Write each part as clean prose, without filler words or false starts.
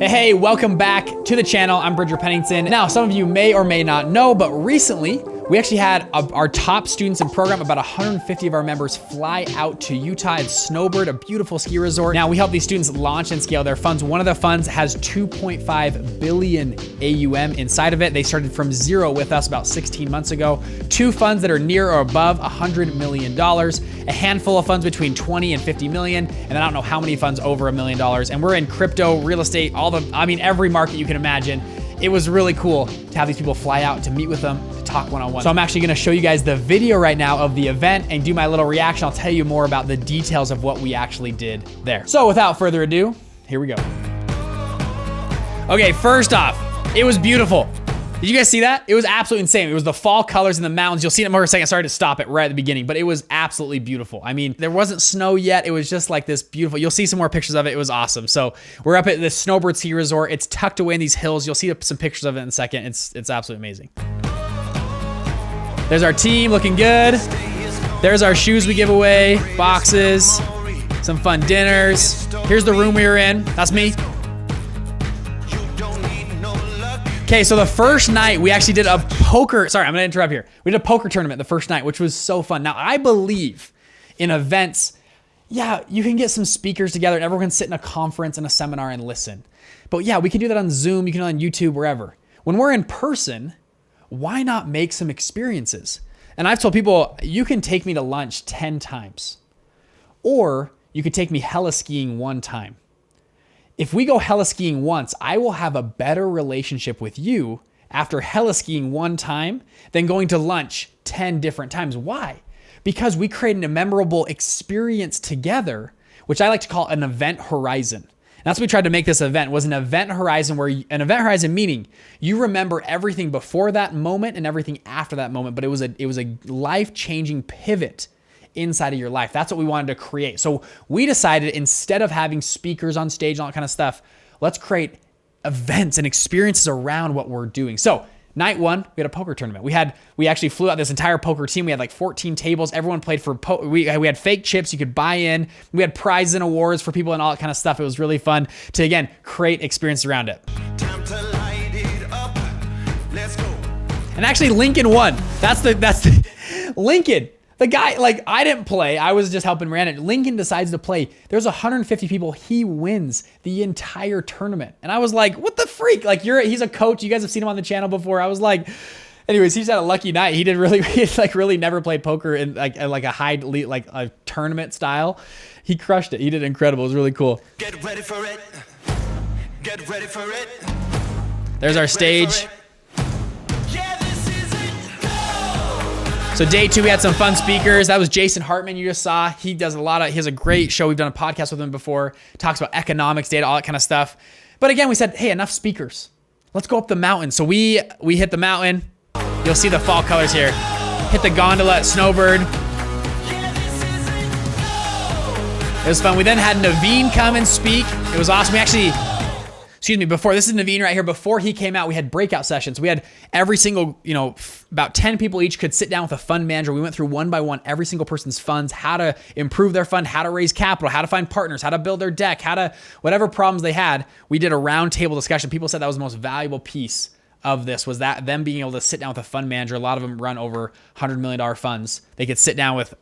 Hey, welcome back to the channel. I'm Pennington. Now, some of you may or may not know, but recently we actually had our top students in program, about 150 of our members, fly out to Utah and Snowbird, a beautiful ski resort. Now, we help these students launch and scale their funds. One of the funds has 2.5 billion AUM inside of it. They started from zero with us about 16 months ago. 2 funds that are near or above $100 million, a handful of funds between 20 and 50 million, and I don't know how many funds over $1 million. And we're in crypto, real estate, every market you can imagine. It was really cool to have these people fly out, to meet with them, to talk one-on-one. So I'm actually gonna show you guys the video right now of the event and do my little reaction. I'll tell you more about the details of what we actually did there. So without further ado, here we go. Okay, first off, it was beautiful. Did you guys see that? It was absolutely insane. It was the fall colors in the mountains. You'll see it in more a second. Sorry to stop it right at the beginning, but it was absolutely beautiful. I mean, there wasn't snow yet. It was just like this beautiful, you'll see some more pictures of it. It was awesome. So we're up at the Snowbird Ski Resort. It's tucked away in these hills. You'll see some pictures of it in a second. It's absolutely amazing. There's our team looking good. There's our shoes we give away, boxes, some fun dinners. Here's the room we were in. That's me. Okay, so the first night we actually did a poker, sorry, I'm gonna interrupt here. We did a poker tournament the first night, which was so fun. Now, I believe in events, yeah, you can get some speakers together and everyone can sit in a conference and a seminar and listen. But yeah, we can do that on Zoom, you can do it on YouTube, wherever. When we're in person, why not make some experiences? And I've told people, you can take me to lunch 10 times, or you could take me hella skiing 1 time. If we go hella skiing once, I will have a better relationship with you after hella skiing 1 time than going to lunch 10 different times. Why? Because we created a memorable experience together, which I like to call an event horizon. And that's what we tried to make this event, was an event horizon, where an event horizon meaning you remember everything before that moment and everything after that moment, but it was a life-changing pivot inside of your life. That's what we wanted to create. So we decided, instead of having speakers on stage and all that kind of stuff, let's create events and experiences around what we're doing. So night 1, we had a poker tournament. We actually flew out this entire poker team. We had like 14 tables. Everyone played for we had fake chips you could buy in. We had prizes and awards for people and all that kind of stuff. It was really fun to, again, create experience around it. Time to light it up. Let's go. And actually Lincoln won. That's the Lincoln. The guy, like, I didn't play. I was just helping Brandon. Lincoln decides to play. There's 150 people. He wins the entire tournament. And I was like, what the freak? Like, he's a coach. You guys have seen him on the channel before. I was like, anyways, he's had a lucky night. He really never played poker in like a high, like a tournament style. He crushed it. He did incredible. It was really cool. Get ready for it. Get ready for it. There's our stage. So day 2, we had some fun speakers. That was Jason Hartman you just saw. He has a great show. We've done a podcast with him before. Talks about economics, data, all that kind of stuff. But again, we said, hey, enough speakers. Let's go up the mountain. So we hit the mountain. You'll see the fall colors here. Hit the gondola at Snowbird. It was fun. We then had Naveen come and speak. It was awesome. This is Naveen right here. Before he came out, we had breakout sessions. We had every single, about 10 people each could sit down with a fund manager. We went through one by one every single person's funds, how to improve their fund, how to raise capital, how to find partners, how to build their deck, whatever problems they had. We did a round table discussion. People said that was the most valuable piece of this, was that them being able to sit down with a fund manager. A lot of them run over $100 million funds. They could sit down with,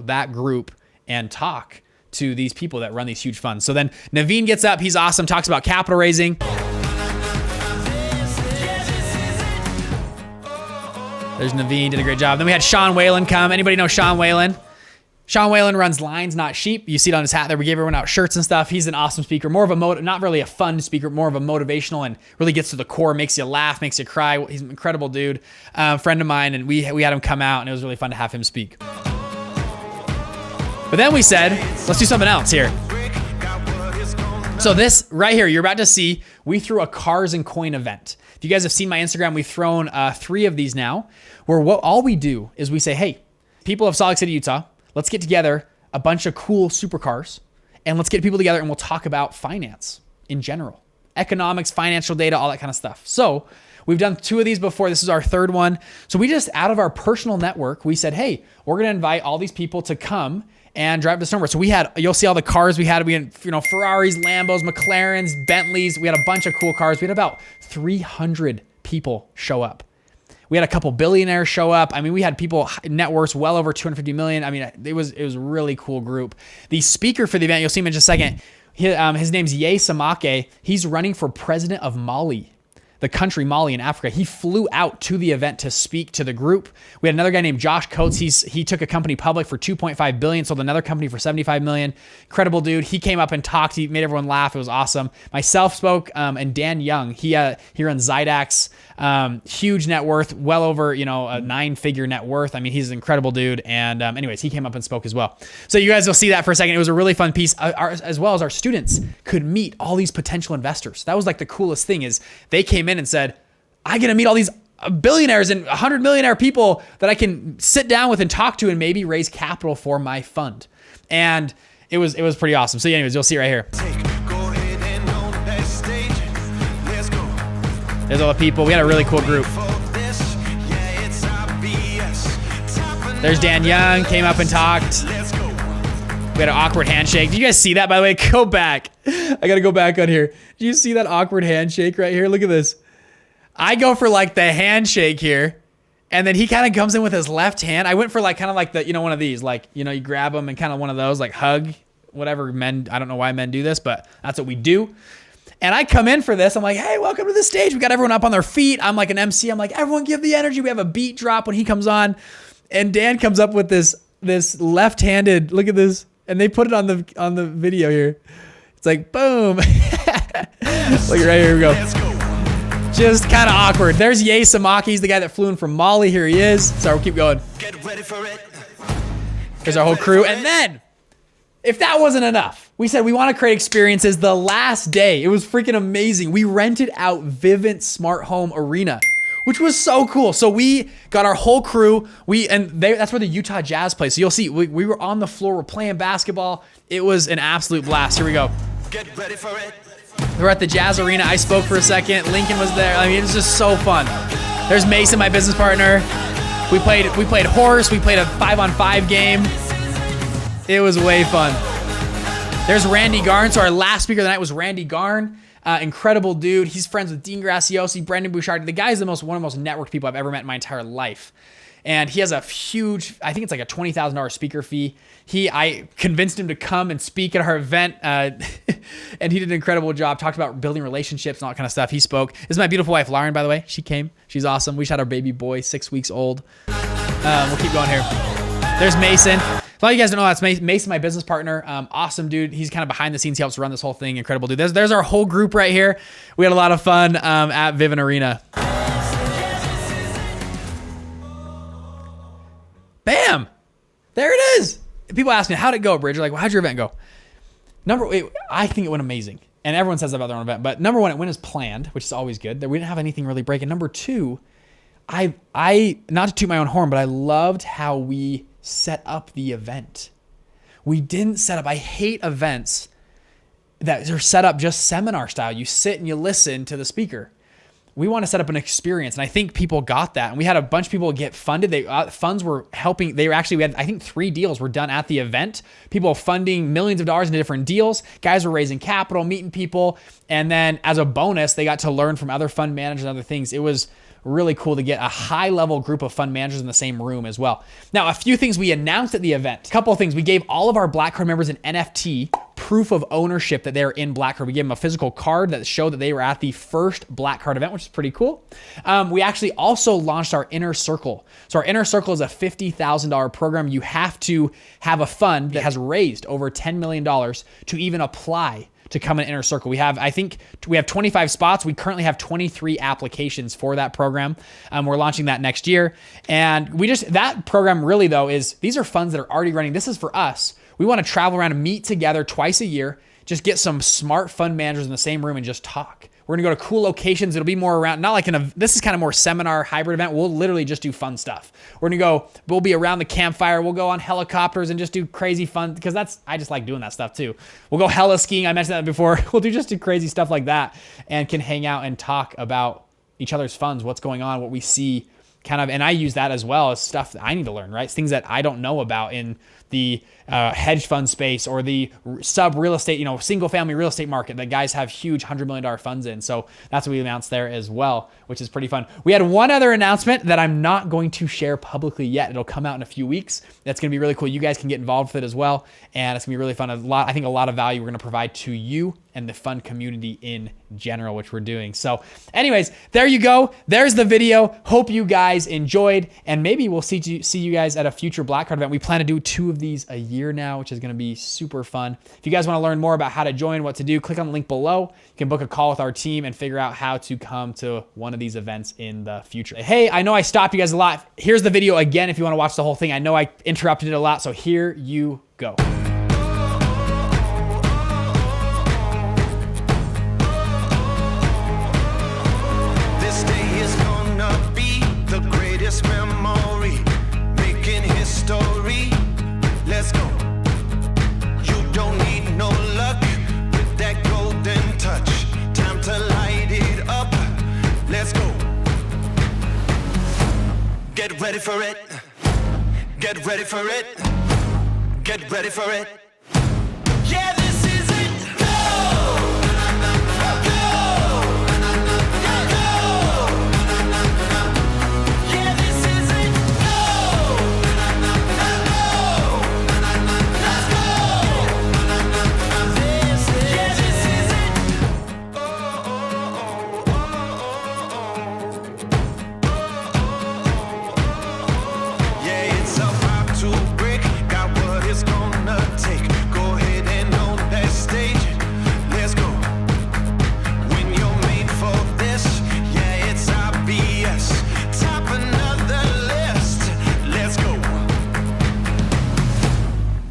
that group and talk to these people that run these huge funds. So then Naveen gets up, he's awesome, talks about capital raising. There's Naveen, did a great job. Then we had Sean Whalen come. Anybody know Sean Whalen? Sean Whalen runs Lines, Not Sheep. You see it on his hat there. We gave everyone out shirts and stuff. He's an awesome speaker, more of a not really a fun speaker, more of a motivational, and really gets to the core, makes you laugh, makes you cry. He's an incredible dude, friend of mine, and we had him come out, and it was really fun to have him speak. But then we said, let's do something else here. So this right here, you're about to see, we threw a cars and coin event. If you guys have seen my Instagram, we've thrown 3 of these now, where all we do is we say, hey, people of Salt Lake City, Utah, let's get together a bunch of cool supercars, and let's get people together and we'll talk about finance in general. Economics, financial data, all that kind of stuff. So we've done 2 of these before. This is our 3rd one. So we just, out of our personal network, we said, hey, we're going to invite all these people to come and drive to Snowbird. So you'll see all the cars we had. We had, Ferraris, Lambos, McLarens, Bentleys. We had a bunch of cool cars. We had about 300 people show up. We had a couple billionaires show up. I mean, we had people, net worths well over 250 million. I mean, it was a really cool group. The speaker for the event, you'll see him in just a second. His name's Ye Samake. He's running for president of Mali, the country Mali in Africa. He flew out to the event to speak to the group. We had another guy named Josh Coates. He took a company public for 2.5 billion, sold another company for 75 million. Incredible dude. He came up and talked. He made everyone laugh. It was awesome. Myself spoke, and Dan Young. He runs Zydax. Huge net worth, well over, a 9-figure net worth. I mean, he's an incredible dude. And anyways, he came up and spoke as well. So you guys will see that for a second. It was a really fun piece, as well as our students could meet all these potential investors. That was like the coolest thing is they came in and said, I get to meet all these billionaires and 100 millionaire people that I can sit down with and talk to and maybe raise capital for my fund. And it was pretty awesome. So anyways, you'll see right here. There's all the people. We had a really cool group. There's Dan Young, came up and talked. We had an awkward handshake. Did you guys see that, by the way? Go back. I got to go back on here. Do you see that awkward handshake right here? Look at this. I go for like the handshake here, and then he kind of comes in with his left hand. I went for like kind of like the, one of these, like, you grab them and kind of one of those, like hug, whatever men, I don't know why men do this, but that's what we do. And I come in for this. I'm like, hey, welcome to the stage. We got everyone up on their feet. I'm like an MC. I'm like, everyone give the energy. We have a beat drop when he comes on. And Dan comes up with this left-handed, look at this. And they put it on the video here. It's like, boom. Look right here we go. Just kind of awkward. There's Ye Samaki. He's the guy that flew in from Mali. Here he is. So we'll keep going. Get ready for it. Here's our whole crew. And then, if that wasn't enough, we said we want to create experiences. The last day, it was freaking amazing. We rented out Vivint Smart Home Arena, which was so cool. So we got our whole crew. That's where the Utah Jazz plays. So you'll see, we were on the floor. We're playing basketball. It was an absolute blast. Here we go. Get ready for it. We're at the Jazz Arena. I spoke for a second. Lincoln was there. I mean, it was just so fun. There's Mason, my business partner. We played horse. We played a 5-on-5 game. It was way fun. There's Randy Garn. So our last speaker of the night was Randy Garn. Incredible dude. He's friends with Dean Graciosi, Brendan Bouchard. The guy's one of the most networked people I've ever met in my entire life. And he has a huge, I think it's like a $20,000 speaker fee. I convinced him to come and speak at our event. And he did an incredible job. Talked about building relationships and all that kind of stuff. He spoke. This is my beautiful wife, Lauren, by the way. She came. She's awesome. We just had our baby boy, 6 weeks old. We'll keep going here. There's Mason. A lot of you guys don't know that's Mason, my business partner. Awesome dude. He's kind of behind the scenes. He helps run this whole thing. Incredible dude. There's our whole group right here. We had a lot of fun at Vivint Arena. Bam! There it is. People ask me, how'd it go, Bridger? Like, well, how'd your event go? I think it went amazing. And everyone says that about their own event. But number one, it went as planned, which is always good. We didn't have anything really break. And number two, I not to toot my own horn, but I loved how we set up the event. We didn't set up, I hate events that are set up just seminar style. You sit and you listen to the speaker. We want to set up an experience. And I think people got that. And we had a bunch of people get funded. Funds were helping. We had, I think 3 deals were done at the event. People funding millions of dollars into different deals. Guys were raising capital, meeting people. And then as a bonus, they got to learn from other fund managers and other things. It was really cool to get a high-level group of fund managers in the same room as well. Now, a few things we announced at the event. A couple of things. We gave all of our Black Card members an NFT, proof of ownership that they're in Black Card. We gave them a physical card that showed that they were at the first Black Card event, which is pretty cool. We actually also launched our Inner Circle. So our Inner Circle is a $50,000 program. You have to have a fund that has raised over $10 million to even apply to come in Inner Circle. I think we have 25 spots. We currently have 23 applications for that program. We're launching that next year. And that program really though these are funds that are already running. This is for us. We want to travel around and meet together twice a year, just get some smart fund managers in the same room and just talk. We're going to go to cool locations. It'll be more around, not like this is kind of more seminar hybrid event. We'll literally just do fun stuff. We'll be around the campfire. We'll go on helicopters and just do crazy fun because I just like doing that stuff too. We'll go hella skiing. I mentioned that before. We'll just do crazy stuff like that and can hang out and talk about each other's funds, what's going on, what we see kind of, and I use that as well as stuff that I need to learn, right? It's things that I don't know about in the hedge fund space or the sub real estate, single family real estate market that guys have huge $100 million funds in. So that's what we announced there as well, which is pretty fun. We had one other announcement that I'm not going to share publicly yet. It'll come out in a few weeks. That's going to be really cool. You guys can get involved with it as well. And it's going to be really fun. I think a lot of value we're going to provide to you and the fund community in general, which we're doing. So anyways, there you go. There's the video. Hope you guys enjoyed, and maybe we'll see you guys at a future Black Card event. We plan to do 2 of these a year now, which is going to be super fun. If you guys want to learn more about how to join, what to do, click on the link below. You can book a call with our team and figure out how to come to one of these events in the future. Hey, I know I stopped you guys a lot. Here's the video again if you want to watch the whole thing. I know I interrupted it a lot, so here you go. Memory, making history. Let's go. You don't need no luck with that golden touch. Time to light it up. Let's go. Get ready for it. Get ready for it. Get ready for it. Yeah, this is it. Go!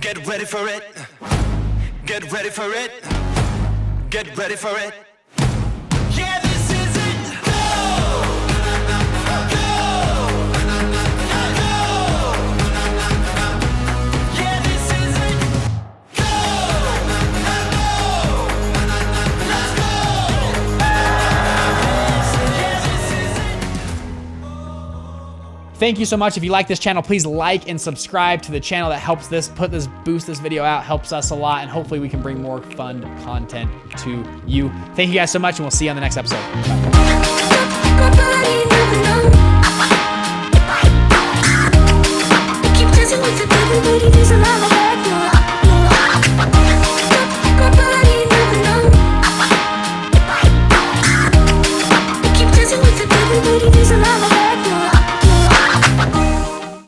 Get ready for it. Get ready for it. Get ready for it. Yeah, this is it. Go! Go! Go! Yeah, this is it. Go! Go! Let's go! Yeah, this is it. Thank you so much. If you like this channel, please like and subscribe to the channel. That helps boost this video out, helps us a lot, and hopefully we can bring more fun content to you. Thank you guys so much, and we'll see you on the next episode. Bye.